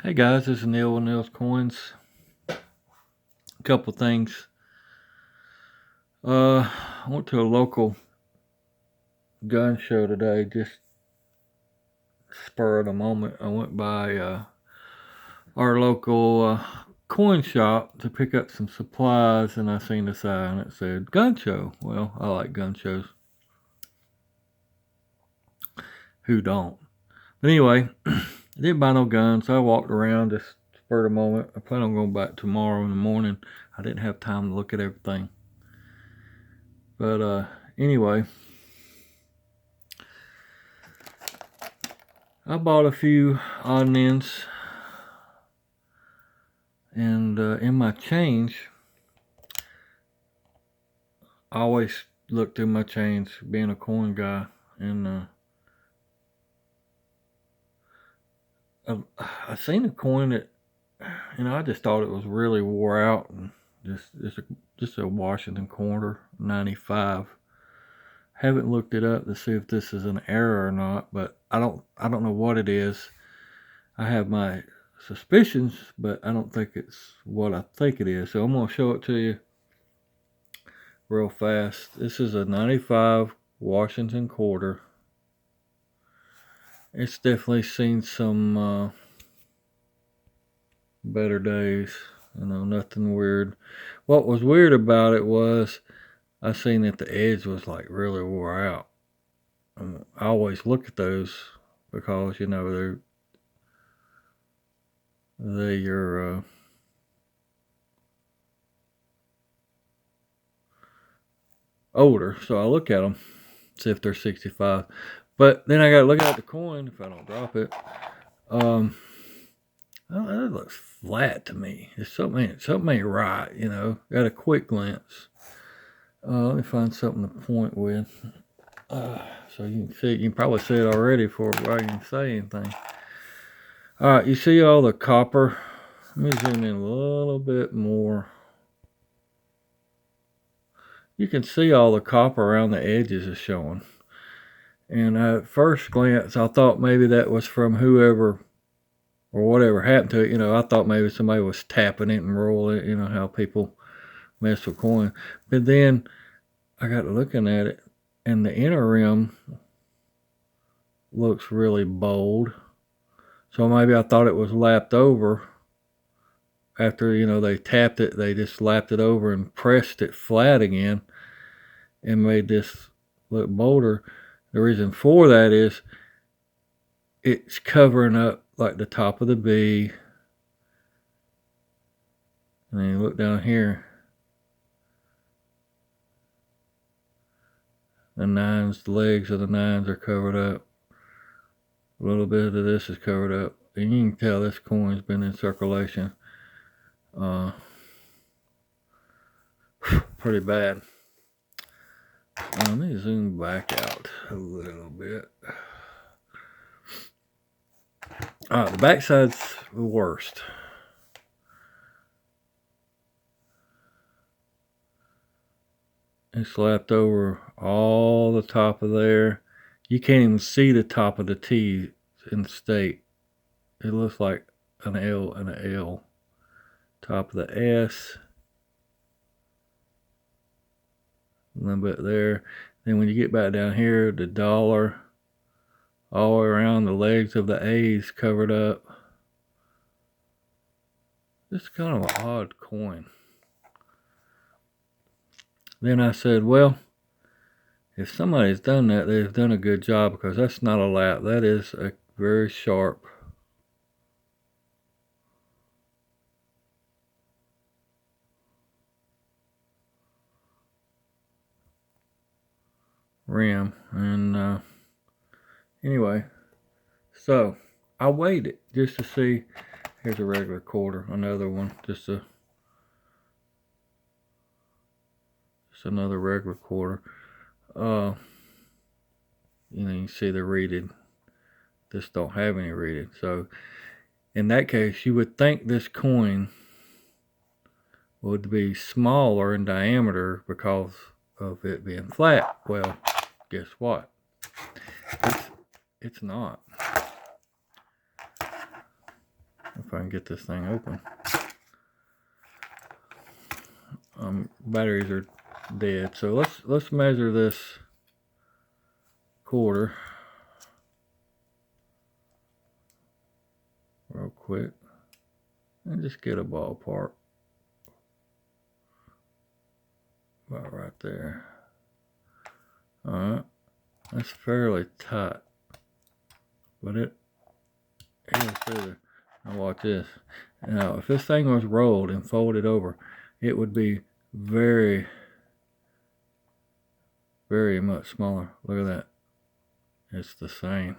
Hey guys, this is Neil with Neil's Coins. A couple things. I went to a local gun show today, just spur of the moment. I went by our local coin shop to pick up some supplies, and I seen the sign that said gun show. Well, I like gun shows. Who don't? But anyway, I didn't buy no guns, so I walked around just spur of the moment. I plan on going back tomorrow in the morning. I didn't have time to look at everything. But anyway, I bought a few odd and ends, and in my change, I always look through my change, being a coin guy, and I seen a coin that, I just thought it was really wore out, and just a Washington quarter, 95. Haven't looked it up to see if this is an error or not, but I don't know what it is. I have my suspicions, but I don't think it's what I think it is. So I'm gonna show it to you real fast. This is a 95 Washington quarter. It's definitely seen some better days. Nothing weird. What was weird about it was I seen that the edge was like really wore out. I always look at those because they're older, so I look at them, see if they're 65. But then I gotta look at the coin if I don't drop it. That looks flat to me. It's something ain't right, Got a quick glance. Let me find something to point with. So you can see, you can probably see it already before I can say anything. Alright, you see all the copper? Let me zoom in a little bit more. You can see all the copper around the edges is showing. And at first glance, I thought maybe that was from whoever or whatever happened to it. I thought maybe somebody was tapping it and rolling it, how people mess with coin. But then I got to looking at it, and the inner rim looks really bold. So maybe I thought it was lapped over. After, they tapped it, they just lapped it over and pressed it flat again and made this look bolder. The reason for that is it's covering up like the top of the B. And then you look down here. The legs of the nines are covered up. A little bit of this is covered up. And you can tell this coin's been in circulation. Pretty bad. Let me zoom back out a little bit. The backside's the worst. It's lapped over all the top of there. You can't even see the top of the T in the state. It looks like an L and an L. Top of the S. A little bit there. Then when you get back down here, the dollar, all the way around the legs of the A's covered up. It's kind of an odd coin. Then I said, well, if somebody's done that, they've done a good job, because that's not a lap. That is a very sharp rim. And anyway, so I weighed it just to see. Here's a regular quarter, another one, just another regular quarter. You can see the reading. This don't have any reading. So in that case, you would think this coin would be smaller in diameter because of it being flat. Well, guess what? It's not. If if I can get this thing open. Batteries are dead, so let's measure this quarter real quick and just get a ballpark about right there. All right, that's fairly tight, but it is through there. Now watch this. Now, if this thing was rolled and folded over, it would be very, very much smaller. Look at that. It's the same.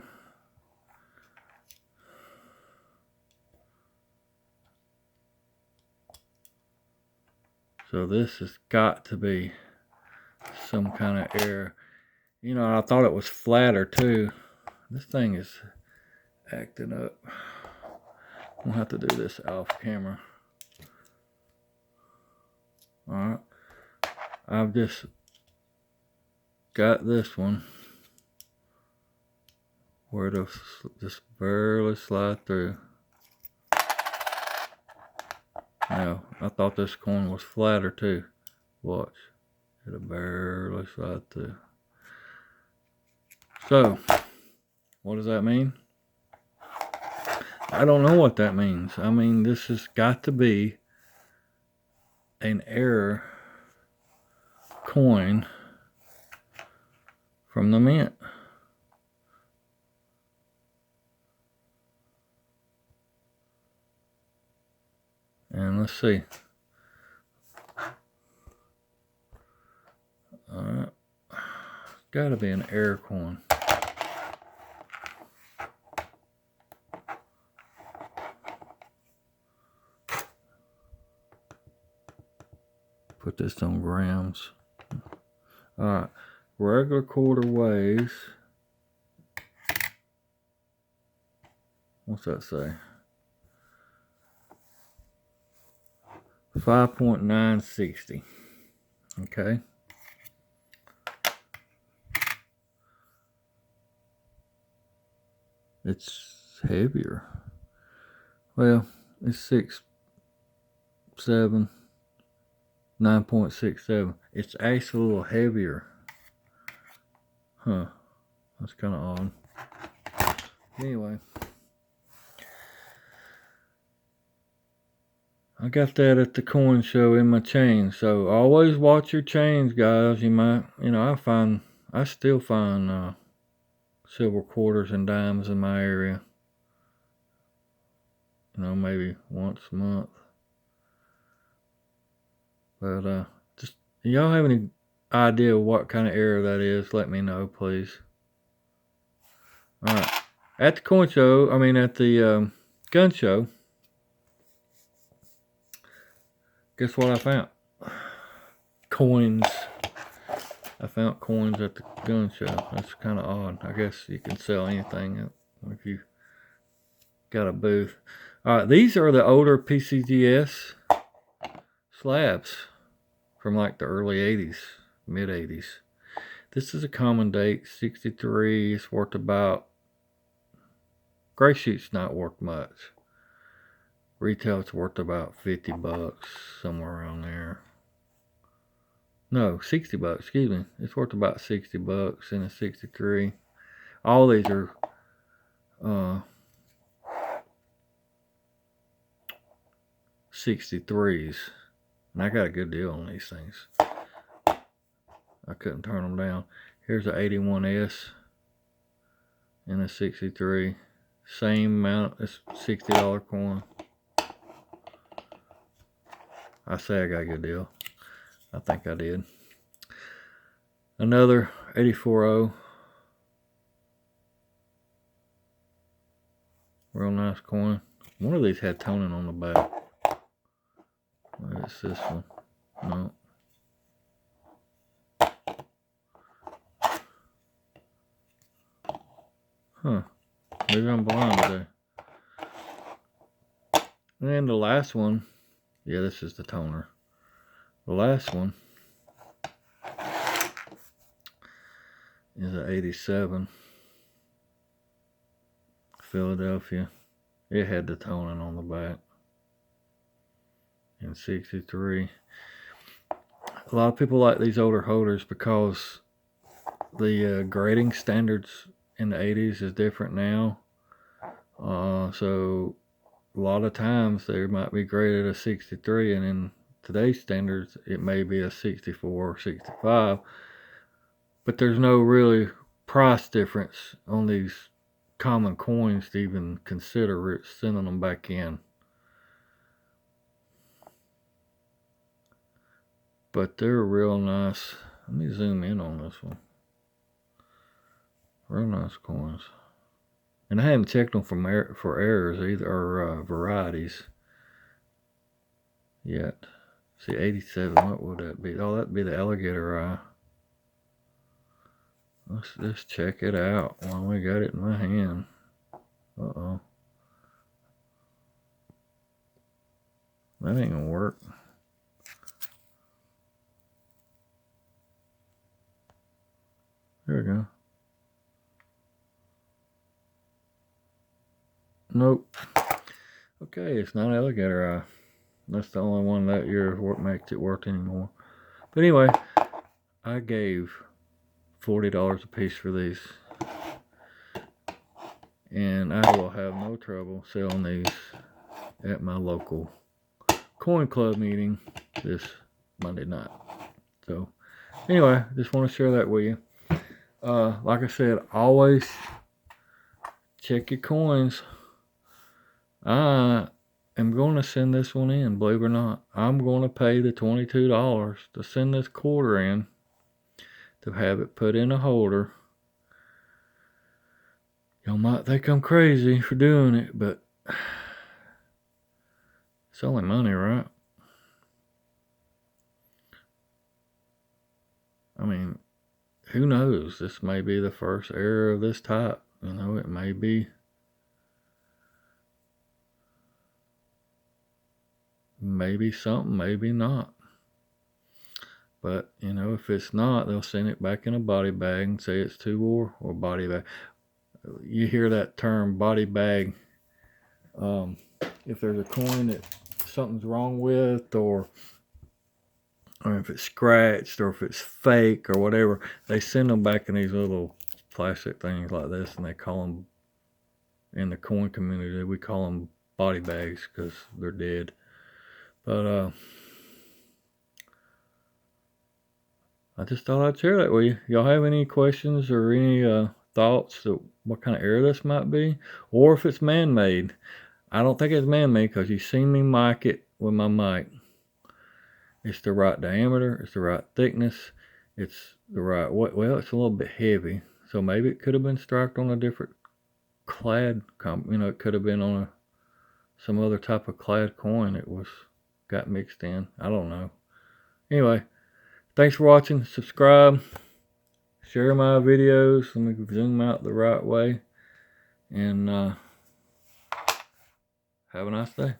So this has got to be some kind of error. You know, I thought it was flatter too. This thing is acting up. We'll have to do this off camera. Alright. I've just got this one where it'll just barely slide through. Now, I thought this coin was flatter too. Watch. It'll barely slide through. So, what does that mean? I don't know what that means. I mean, this has got to be an error coin from the mint. And let's see. Alright. Got to be an error coin. Put this on grams. Alright. Regular quarter weighs. What's that say? 5.960. Okay. It's heavier. Well, it's 6.7, 9.67. It's actually a little heavier. Huh. That's kind of odd. Anyway. I got that at the coin show in my chain. So always watch your chains, guys. You might, I still find silver quarters and dimes in my area. Maybe once a month. But just, y'all have any idea what kind of error that is? Let me know, please. All right. At the coin show, at the gun show, guess what I found? Coins. I found coins at the gun show. That's kind of odd. I guess you can sell anything if you got a booth. All right, these are the older PCGS slabs from like the early 80s, mid 80s. This is a common date, 63. It's worth about, gray sheet's not worth much. Retail, it's worth about 50 bucks, somewhere around there. No, 60 bucks, excuse me. It's worth about 60 bucks in a 63. All these are 63s. And I got a good deal on these things. I couldn't turn them down. Here's an 81S in a 63. Same amount, it's $60 coin. I say I got a good deal. I think I did. Another 84.0. Real nice coin. One of these had toning on the back. Maybe it's this one. No. Huh. Maybe I'm blind today. And the last one. Yeah, this is the toner. The last one is an 87. Philadelphia. It had the toning on the back. In 63. A lot of people like these older holders because the grading standards in the 80s is different now. So a lot of times they might be graded a 63, and in today's standards it may be a 64 or 65. But there's no really price difference on these common coins to even consider sending them back in. But they're real nice. Let me zoom in on this one. Real nice coins. And I haven't checked them for errors either, or varieties yet. See, 87, what would that be? Oh, that'd be the alligator eye. Let's just check it out while we got it in my hand. Uh-oh. That ain't gonna work. There we go. Nope. Okay, it's not alligator eye. That's the only one that year what makes it worth anymore. But anyway, I gave $40 a piece for these. And I will have no trouble selling these at my local coin club meeting this Monday night. So anyway, just want to share that with you. Like I said, always check your coins. I am going to send this one in, believe it or not. I'm going to pay the $22 to send this quarter in, to have it put in a holder. Y'all might think I'm crazy for doing it, but it's only money, right? I mean, who knows? This may be the first error of this type. You know, it may be. Maybe something, maybe not. But, you know, if it's not, they'll send it back in a body bag and say it's Tubor or body bag. You hear that term, body bag. If there's a coin that something's wrong with, or if it's scratched, or if it's fake or whatever, they send them back in these little plastic things like this, and they call them, in the coin community, we call them body bags because they're dead. But I just thought I'd share that with you. Y'all have any questions or any thoughts that what kind of error this might be, or if it's man-made? I don't think it's man-made because you seen me mic it with my mic. It's the right diameter, it's the right thickness, it's the right weight. Well, it's a little bit heavy, so maybe it could have been striked on a different clad. You know, it could have been on some other type of clad coin. It got mixed in. I don't know. Anyway, thanks for watching. Subscribe, share my videos. Let me zoom out the right way, and have a nice day.